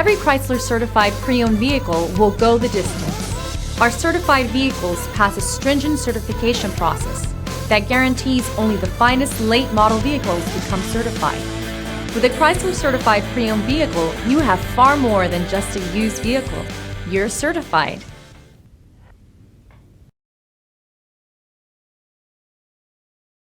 Every Chrysler certified pre-owned vehicle will go the distance. Our certified vehicles pass a stringent certification process that guarantees only the finest late model vehicles become certified. With a Chrysler certified pre-owned vehicle, you have far more than just a used vehicle. You're certified.